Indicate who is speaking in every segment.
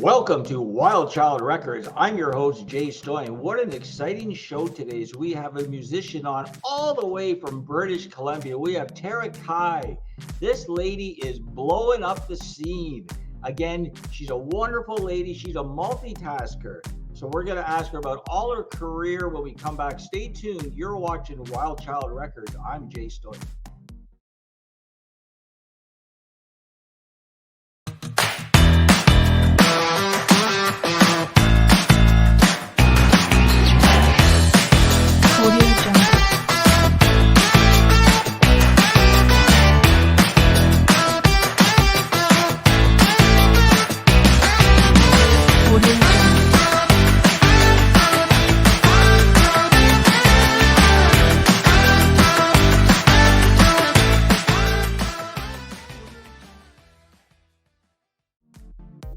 Speaker 1: Welcome to Wild Child Records. I'm your host, Jay Stoyan. What an exciting show today as we have a musician on all the way from British Columbia. We have Tara Kye. This lady is blowing up the scene. Again, she's a wonderful lady. She's a multitasker. So we're going to ask her about all her career when we come back. Stay tuned. You're watching Wild Child Records. I'm Jay Stoyan.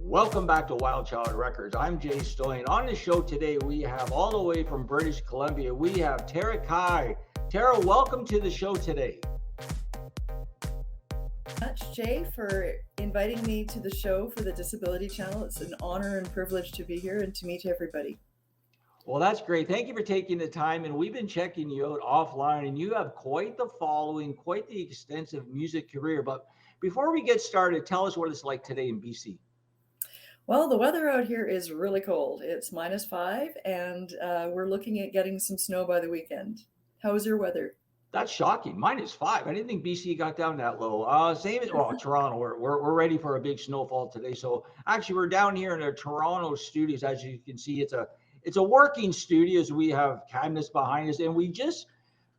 Speaker 1: Welcome back to Wild Child Records. I'm Jay Stoyan. On the show today, we have all the way from British Columbia, we have Tara Kye. Tara, welcome to the show today.
Speaker 2: Much, Jay, for inviting me to the show for the Disability Channel. It's an honor and privilege to be here and to meet everybody.
Speaker 1: Well, that's great. Thank you for taking the time. And we've been checking you out offline, and you have quite the following, quite the extensive music career. But before we get started, tell us what it's like today in BC.
Speaker 2: Well, the weather out here is really cold. It's -5, and we're looking at getting some snow by the weekend. How is your weather?
Speaker 1: That's shocking. -5. I didn't think BC got down that low. Same as Toronto. We're ready for a big snowfall today. So actually, we're down here in the Toronto studios. As you can see, it's a working studio. We have cabinets behind us, and we just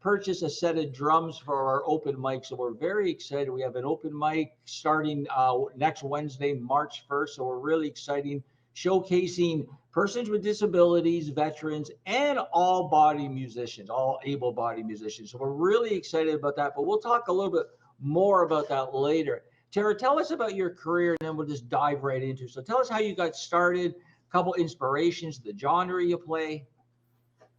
Speaker 1: purchased a set of drums for our open mic. So we're very excited. We have an open mic starting next Wednesday, March 1st. So we're really excited, showcasing persons with disabilities, veterans, and all body musicians, all able-bodied musicians. So we're really excited about that, but we'll talk a little bit more about that later. Tara, tell us about your career, and then we'll just dive right into it. So tell us how you got started, a couple inspirations, the genre you play.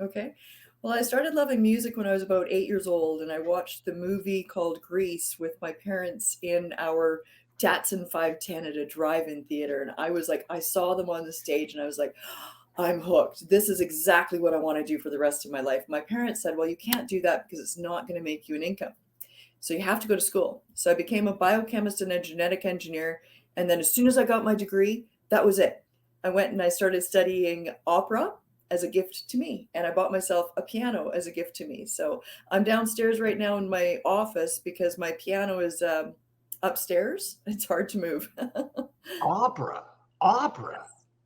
Speaker 2: Okay. Well, I started loving music when I was about 8 years old, and I watched the movie called Grease with my parents in our Datsun 510 at a drive-in theater. And I was like, I saw them on the stage and I was like, I'm hooked. This is exactly what I want to do for the rest of my life. My parents said, well, you can't do that because it's not going to make you an income. So you have to go to school. So I became a biochemist and a genetic engineer. And then as soon as I got my degree, that was it. I went and I started studying opera as a gift to me. And I bought myself a piano as a gift to me. So I'm downstairs right now in my office because my piano is upstairs. It's hard to move.
Speaker 1: Opera.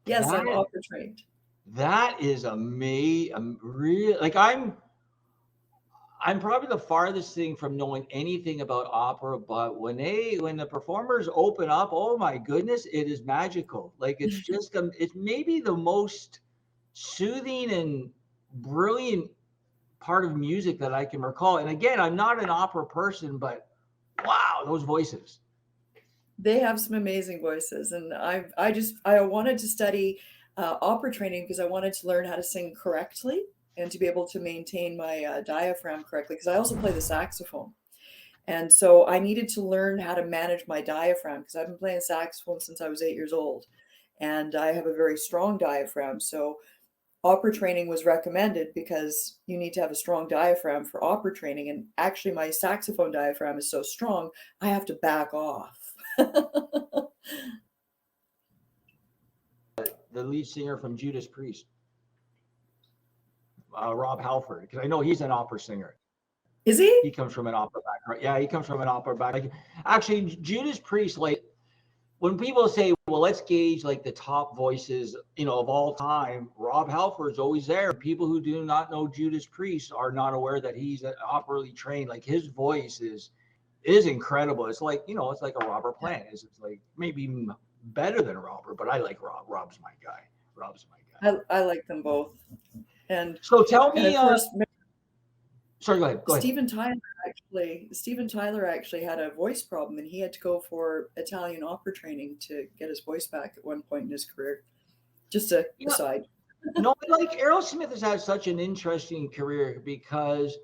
Speaker 2: Yes, I'm opera trained.
Speaker 1: That is amazing. I'm probably the farthest thing from knowing anything about opera, but when the performers open up, oh my goodness, it is magical. Like it's just it's maybe the most soothing and brilliant part of music that I can recall. And again, I'm not an opera person, but wow, those voices.
Speaker 2: They have some amazing voices. And I wanted to study opera training because I wanted to learn how to sing correctly and to be able to maintain my diaphragm correctly, because I also play the saxophone. And so I needed to learn how to manage my diaphragm because I've been playing saxophone since I was 8 years old. And I have a very strong diaphragm. So opera training was recommended because you need to have a strong diaphragm for opera training. And actually my saxophone diaphragm is so strong, I have to back off.
Speaker 1: The lead singer from Judas Priest, Rob Halford, because I know he's an opera singer.
Speaker 2: Is he?
Speaker 1: He comes from an opera background. Yeah, he comes from an opera background. Actually, Judas Priest, like when people say, well, let's gauge like the top voices, of all time, Rob Halford's always there. People who do not know Judas Priest are not aware that he's operally trained. Like his voice is incredible. It's like, it's like a Robert Plant. It's like maybe even better than Robert, but I like Rob. Rob's my guy.
Speaker 2: I like them both. And
Speaker 1: so tell me,
Speaker 2: of course,
Speaker 1: sorry, go ahead.
Speaker 2: Steven Tyler actually had a voice problem, and he had to go for Italian opera training to get his voice back at one point in his career. Just a aside.
Speaker 1: No, like Aerosmith has had such an interesting career because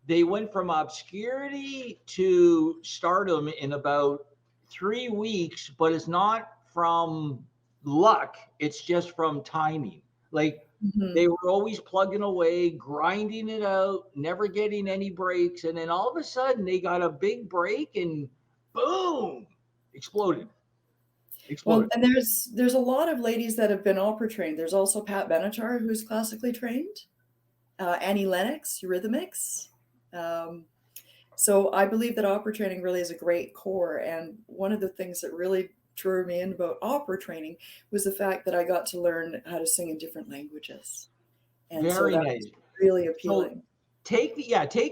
Speaker 1: they went from obscurity to stardom in about 3 weeks, but it's not from luck. It's just from timing. Like
Speaker 2: Mhm.
Speaker 1: they were always plugging away, grinding it out, never getting any breaks, and then all of a sudden they got a big break and boom, exploded,
Speaker 2: Well,
Speaker 1: exploded.
Speaker 2: and there's a lot of ladies that have been opera trained. There's also Pat Benatar, who's classically trained, Annie Lennox, Eurythmics. Um, so I believe that opera training really is a great core. And one of the things that really drew me in about opera training was the fact that I got to learn how to sing in different languages. And so
Speaker 1: Very
Speaker 2: that was
Speaker 1: nice.
Speaker 2: really
Speaker 1: So
Speaker 2: appealing.
Speaker 1: take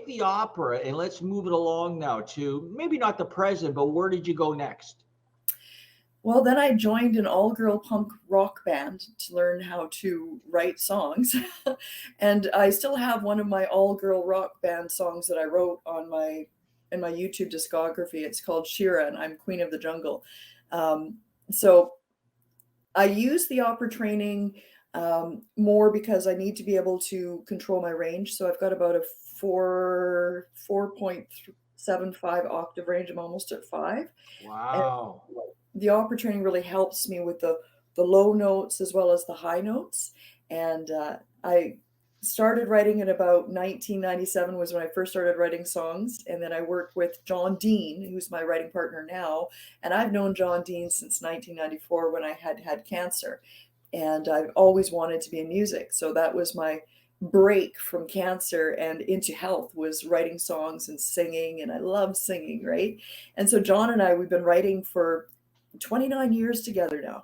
Speaker 1: the opera and let's move it along now to maybe not the present, but where did you go next?
Speaker 2: Well, then I joined an all-girl punk rock band to learn how to write songs. And I still have one of my all-girl rock band songs that I wrote on my in my YouTube discography. It's called Shira, and I'm Queen of the Jungle. So I use the opera training more because I need to be able to control my range. So I've got about a 4.75 octave range. I'm almost at 5. And
Speaker 1: Wow.
Speaker 2: the opera training really helps me with the low notes as well as the high notes. And I started writing in about 1997 was when I first started writing songs. And then I worked with John Dean, who's my writing partner now. And I've known John Dean since 1994 when I had cancer. And I've always wanted to be in music. So that was my break from cancer and into health, was writing songs and singing. And I love singing, right? And so John and I, we've been writing for 29 years together now.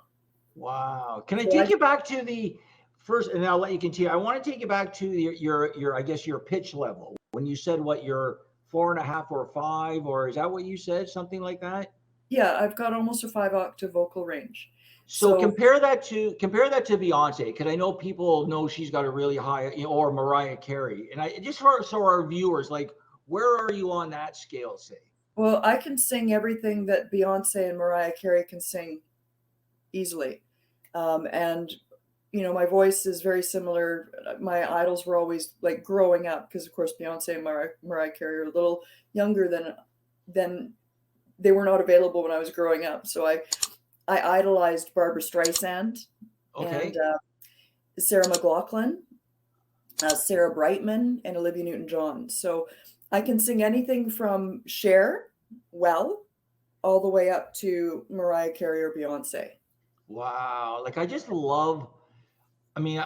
Speaker 1: Wow. Can I
Speaker 2: So
Speaker 1: take you back to the first, and I'll let you continue. I want to take you back to your I guess your pitch level. When you said what your 4.5 or 5, or is that what you said? Something like that?
Speaker 2: yeah, I've got almost a 5 octave vocal range.
Speaker 1: So
Speaker 2: So
Speaker 1: compare that to Beyonce, because I know people know she's got a really high, or Mariah Carey, and I just for so our viewers, like, where are you on that scale? Say,
Speaker 2: well, I can sing everything that Beyonce and Mariah Carey can sing easily. And my voice is very similar. My idols were always like growing up, because of course Beyonce and Mariah Carey are a little younger than they were not available when I was growing up. So I idolized Barbara Streisand and
Speaker 1: okay,
Speaker 2: Sarah McLachlan, Sarah Brightman, and Olivia Newton-John. So I can sing anything from Cher, well, all the way up to Mariah Carey or Beyonce.
Speaker 1: wow, like I just love. I mean,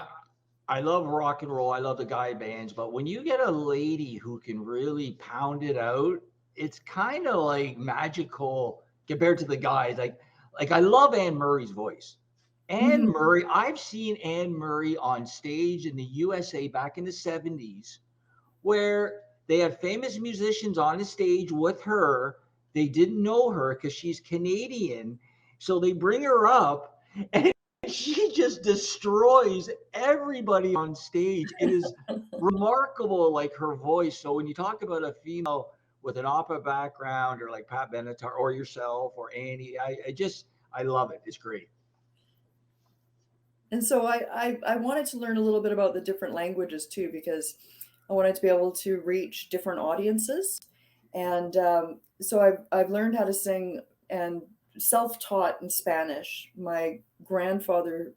Speaker 1: I love rock and roll. I love the guy bands, but when you get a lady who can really pound it out, it's kind of like magical compared to the guys. Like I love Anne Murray's voice. Anne
Speaker 2: Mm-hmm.
Speaker 1: Murray, I've seen Anne Murray on stage in the USA back in the 70s where they had famous musicians on the stage with her. They didn't know her because she's Canadian. So they bring her up and she just destroys everybody on stage. It is remarkable, like her voice. So when you talk about a female with an opera background, or like Pat Benatar or yourself or Annie, I love it. It's great.
Speaker 2: And so I wanted to learn a little bit about the different languages too, because I wanted to be able to reach different audiences. And so I've learned how to sing and self-taught in Spanish. My grandfather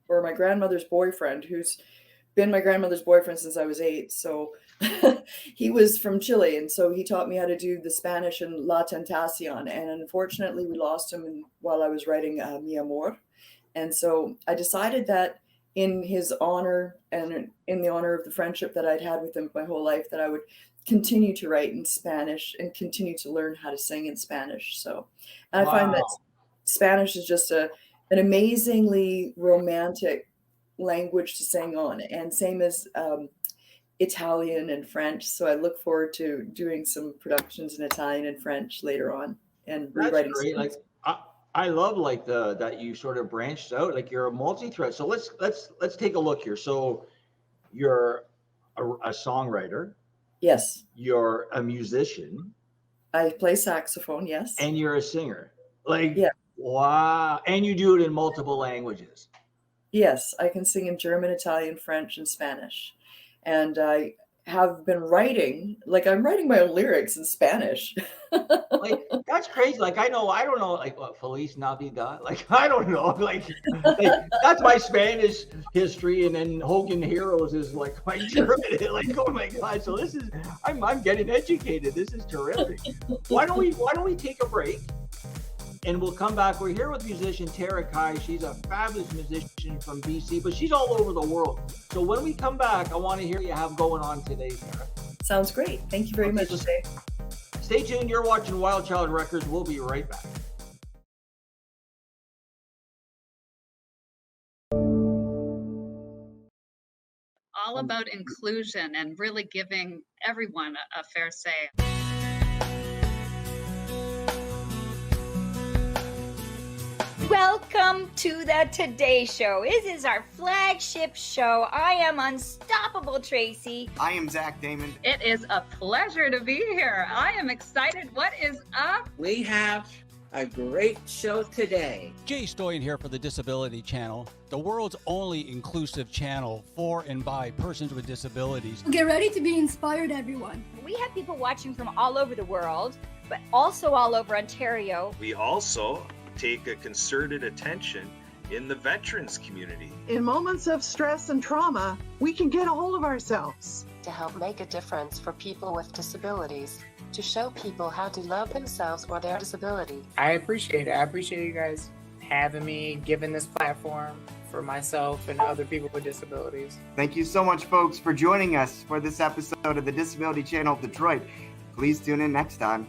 Speaker 2: or my grandmother's boyfriend, who's been my grandmother's boyfriend since I was 8. So he was from Chile. And so he taught me how to do the Spanish and La Tentacion. And unfortunately, we lost him while I was writing Mi Amor. And so I decided that in his honor and in the honor of the friendship that I'd had with him my whole life, that I would continue to write in Spanish and continue to learn how to sing in Spanish. So, and I find that
Speaker 1: Wow.
Speaker 2: Spanish is just an amazingly romantic language to sing on, and same as Italian and French. So I look forward to doing some productions in Italian and French later on and
Speaker 1: That's
Speaker 2: rewriting
Speaker 1: great. Like
Speaker 2: songs.
Speaker 1: I love like the that you sort of branched out, like you're a multi-thread. So let's take a look here. So you're a songwriter,
Speaker 2: Yes,
Speaker 1: you're a musician,
Speaker 2: I play saxophone. Yes.
Speaker 1: and you're a singer. Like,
Speaker 2: Yeah.
Speaker 1: wow. And you do it in multiple languages.
Speaker 2: Yes, I can sing in German, Italian, French, and Spanish. And I have been writing, like I'm writing my own lyrics in Spanish.
Speaker 1: Like, that's That's crazy. Like I don't know, like what Feliz Navidad. Like I don't know. Like that's my Spanish history, and then Hogan Heroes is like my German. Like oh my god. So this is I'm getting educated. This is terrific. Why don't we take a break? And we'll come back. We're here with musician Tara Kye. She's a fabulous musician from BC, but she's all over the world. So when we come back, I want to hear what you have going on today, Tara.
Speaker 2: Sounds great. Thank you very much, Jay.
Speaker 1: Stay tuned. You're watching Wild Child Records. We'll be right back.
Speaker 3: All about inclusion and really giving everyone a fair say.
Speaker 4: Welcome to the Today Show. This is our flagship show. I am Unstoppable Tracy.
Speaker 5: I am Zach Damon.
Speaker 3: It is a pleasure to be here. I am excited. What is up?
Speaker 6: We have a great show today.
Speaker 7: Jay Stoyan here for the Disability Channel, the world's only inclusive channel for and by persons with disabilities.
Speaker 8: Get ready to be inspired, everyone.
Speaker 4: We have people watching from all over the world, but also all over Ontario.
Speaker 9: We also take a concerted attention in the veterans community.
Speaker 10: In moments of stress and trauma, we can get a hold of ourselves.
Speaker 11: To help make a difference for people with disabilities, to show people how to love themselves or their disability.
Speaker 6: I appreciate it. I appreciate you guys having me, giving this platform for myself and other people with disabilities.
Speaker 5: Thank you so much, folks, for joining us for this episode of the Disability Channel of Detroit. Please tune in next time.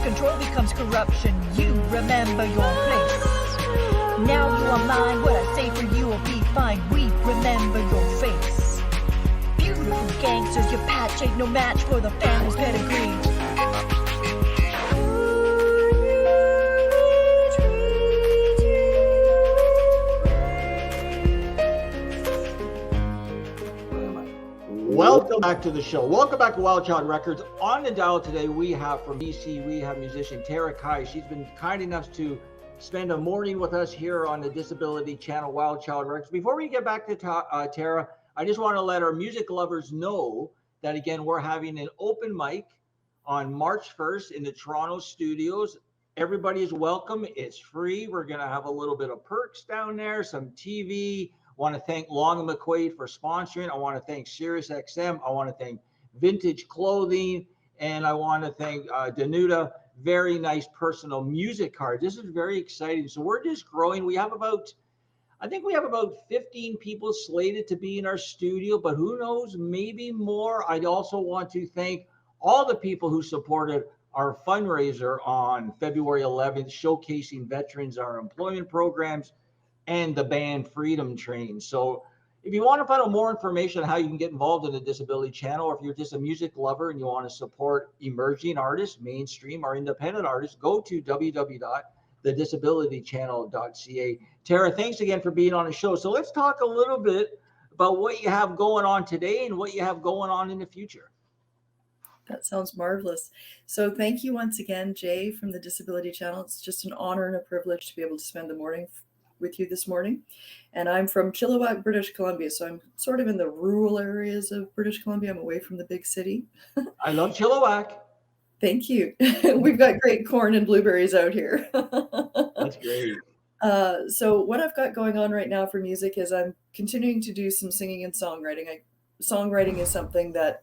Speaker 12: Control becomes corruption. You remember your place. Now you are mine. What I say for you will be fine. We remember your face. Beautiful gangsters, your patch ain't no match for the family's pedigree.
Speaker 1: Welcome back to the show. Welcome back to Wild Child Records. On the dial today, we have from BC, we have musician Tara Kye. She's been kind enough to spend a morning with us here on the Disability Channel, Wild Child Records. Before we get back to Tara, I just want to let our music lovers know that, again, we're having an open mic on March 1st in the Toronto studios. Everybody is welcome. It's free. We're going to have a little bit of perks down there, some TV. I want to thank Long and MacLeod for sponsoring. I want to thank SiriusXM. I want to thank Vintage Clothing. And I want to thank Danuta. Very nice personal music card. This is very exciting. So we're just growing. We have I think we have about 15 people slated to be in our studio, but who knows, maybe more. I also want to thank all the people who supported our fundraiser on February 11th, showcasing veterans, our employment programs, and the band Freedom Train. So if you want to find out more information on how you can get involved in the Disability Channel, or if you're just a music lover and you want to support emerging artists, mainstream or independent artists, go to www.thedisabilitychannel.ca. Tara, thanks again for being on the show. So let's talk a little bit about what you have going on today and what you have going on in the future.
Speaker 2: That sounds marvelous. So thank you once again, Jay, from the Disability Channel. It's just an honor and a privilege to be able to spend the morning with you this morning. And I'm from Chilliwack, British Columbia. So I'm sort of in the rural areas of British Columbia. I'm away from the big city.
Speaker 1: I love Chilliwack.
Speaker 2: Thank you. We've got great corn and blueberries out here.
Speaker 1: That's great.
Speaker 2: So what I've got going on right now for music is I'm continuing to do some singing and songwriting. Songwriting is something that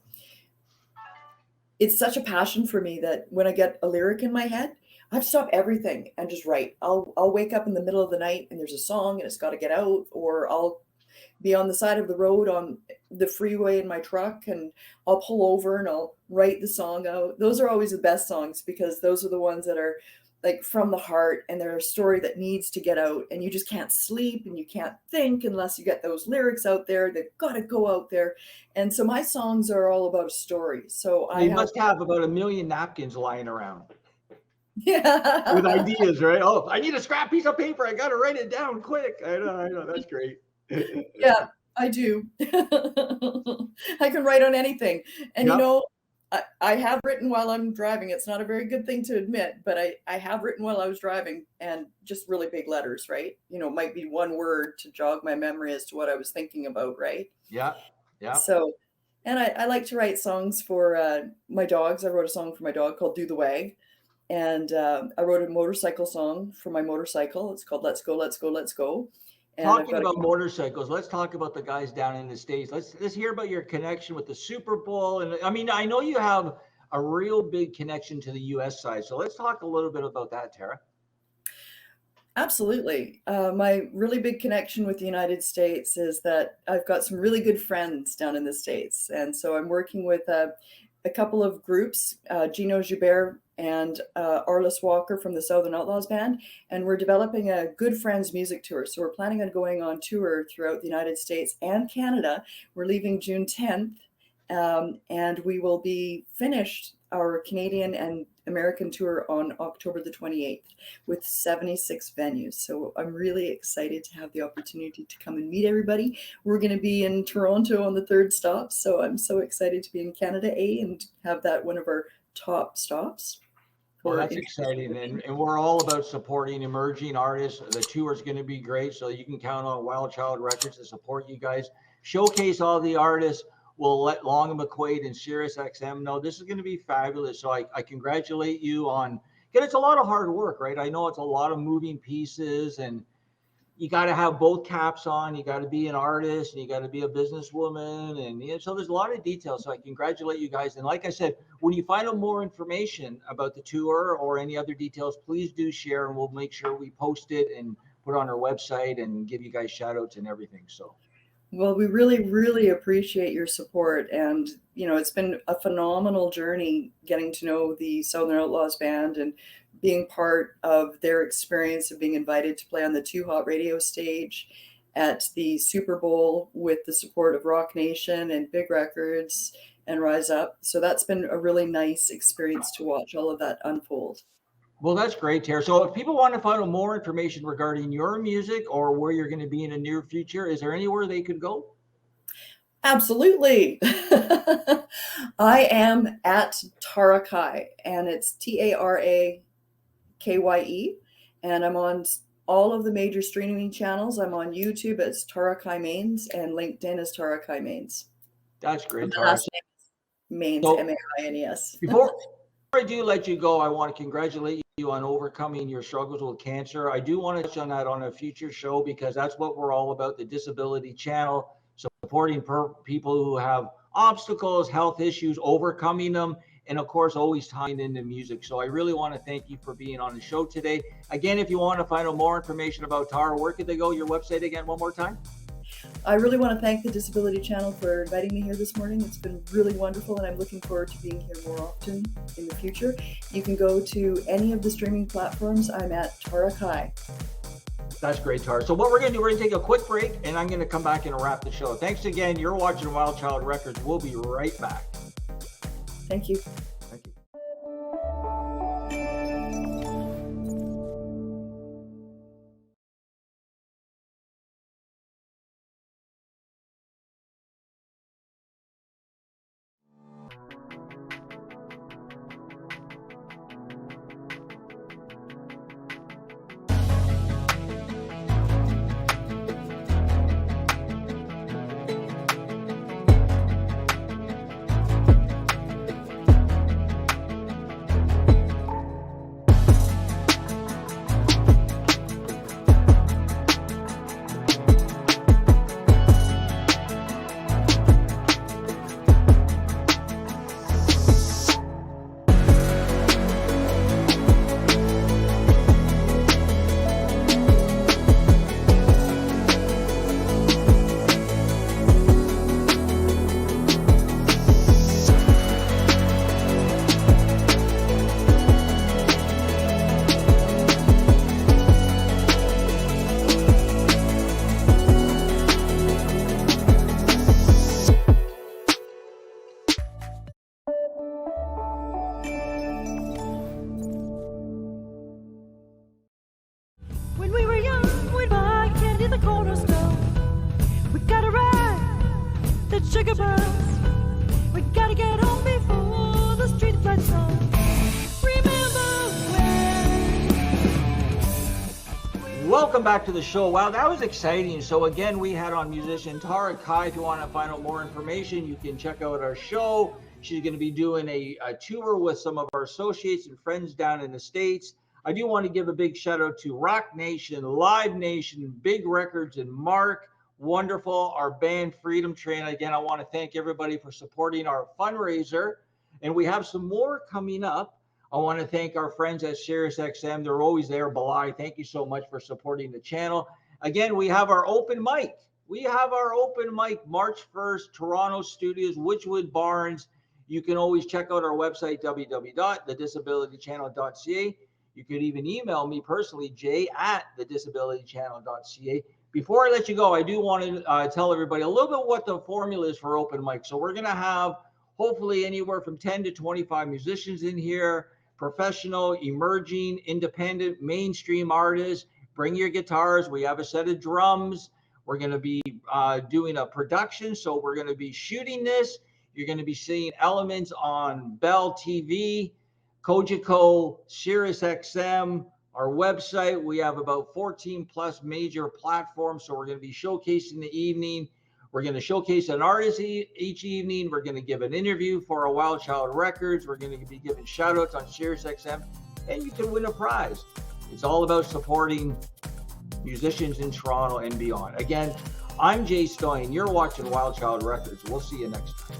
Speaker 2: it's such a passion for me that when I get a lyric in my head, I have to stop everything and just write. I'll wake up in the middle of the night and there's a song and it's got to get out, or I'll be on the side of the road on the freeway in my truck and I'll pull over and I'll write the song out. Those are always the best songs because those are the ones that are like from the heart and they're a story that needs to get out, and you just can't sleep and you can't think unless you get those lyrics out there. They've got to go out there. And so my songs are all about a story. So
Speaker 1: you must have about 1 million napkins lying around.
Speaker 2: Yeah.
Speaker 1: With ideas, right? Oh, I need a scrap piece of paper. I got to write it down quick. I know. That's great.
Speaker 2: Yeah. I do. I can write on anything. And
Speaker 1: Yep.
Speaker 2: I have written while I'm driving. It's not a very good thing to admit, but I have written while I was driving, and just really big letters, right? It might be one word to jog my memory as to what I was thinking about, right?
Speaker 1: Yeah. Yeah.
Speaker 2: So, and I like to write songs for my dogs. I wrote a song for my dog called Do the Wag. And I wrote a motorcycle song for my motorcycle. It's called Let's Go, Let's Go, Let's Go. And
Speaker 1: Talking about motorcycles, let's talk about the guys down in the States. Let's hear about your connection with the Super Bowl. And I mean, I know you have a real big connection to the US side. So let's talk a little bit about that, Tara.
Speaker 2: Absolutely. My really big connection with the United States is that I've got some really good friends down in the States. And so I'm working with a couple of groups, Gino Joubert and Arliss Walker from the Southern Outlaws Band, and we're developing a Good Friends music tour. So we're planning on going on tour throughout the United States and Canada. We're leaving June 10th, and we will be finished our Canadian and American tour on October the 28th with 76 venues. So I'm really excited to have the opportunity to come and meet everybody. We're going to be in Toronto on the third stop. So I'm so excited to be in Canada, and have that one of our top stops.
Speaker 1: Well, that's exciting. And we're all about supporting emerging artists. The tour is going to be great. So you can count on Wild Child Records to support you guys. Showcase all the artists. We'll let Long and McQuaid and Sirius XM know this is going to be fabulous. So I congratulate you on, because it's a lot of hard work, right? I know it's a lot of moving pieces, and you got to have both caps on. You got to be an artist, and you got to be a businesswoman. And so there's a lot of details. So I congratulate you guys. And like I said, when you find out more information about the tour or any other details, please do share, and we'll make sure we post it and put it on our website and give you guys shout outs and everything. So.
Speaker 2: Well, we really, really appreciate your support. And, it's been a phenomenal journey getting to know the Southern Outlaws Band and being part of their experience of being invited to play on the Too Hot radio stage at the Super Bowl with the support of Rock Nation and Big Records and Rise Up. So that's been a really nice experience to watch all of that unfold.
Speaker 1: Well, that's great, Tara. So if people want to find out more information regarding your music or where you're going to be in the near future, is there anywhere they could go?
Speaker 2: Absolutely. I am at Tara Kye, and it's TARAKYE, and I'm on all of the major streaming channels. I'm on YouTube as Tara Kye Mains, and LinkedIn as Tara Kye Mains.
Speaker 1: That's great,
Speaker 2: Tara. Last name is Mains, so, MAINS.
Speaker 1: Before I do let you go, I want to congratulate you on overcoming your struggles with cancer. I do want to touch on that on a future show, because that's what we're all about, the Disability Channel, supporting people who have obstacles, health issues, overcoming them, and of course, always tying into music. So I really want to thank you for being on the show today. Again, if you want to find out more information about Tara, where could they go? Your website again, one more time.
Speaker 2: I really want to thank the Disability Channel for inviting me here this morning. It's been really wonderful, and I'm looking forward to being here more often in the future. You can go to any of the streaming platforms. I'm at Tara Kye.
Speaker 1: That's great, Tara. So what we're going to do, we're going to take a quick break, and I'm going to come back and wrap the show. Thanks again. You're watching Wild Child Records. We'll be right back.
Speaker 2: Thank you.
Speaker 1: Thank you. welcome back to the show. Wow, that was exciting. So again, we had on musician Tara Kye. If you want to find out more information, you can check out our show. She's going to be doing a tour with some of our associates and friends down in the States. I do want to give a big shout out to Rock Nation, Live Nation, Big Records, and Mark. Wonderful. Our band Freedom Train. Again, I want to thank everybody for supporting our fundraiser. And we have some more coming up. I want to thank our friends at SiriusXM. They're always there. Balai, thank you so much for supporting the channel. Again, we have our open mic. March 1st, Toronto Studios, Witchwood Barns. You can always check out our website, www.thedisabilitychannel.ca. You could even email me personally, jay@thedisabilitychannel.ca. Before I let you go, I do want to tell everybody a little bit what the formula is for open mic. So we're going to have hopefully anywhere from 10 to 25 musicians in here, professional, emerging, independent, mainstream artists. Bring your guitars. We have a set of drums. We're going to be doing a production. So we're going to be shooting this. You're going to be seeing elements on Bell TV, Kojiko, SiriusXM, our website. We have about 14 plus major platforms. So we're going to be showcasing the evening. We're going to showcase an artist each evening. We're going to give an interview for our Wild Child Records. We're going to be giving shout outs on SiriusXM, and you can win a prize. It's all about supporting musicians in Toronto and beyond. Again, I'm Jay Stoyan. You're watching Wild Child Records. We'll see you next time.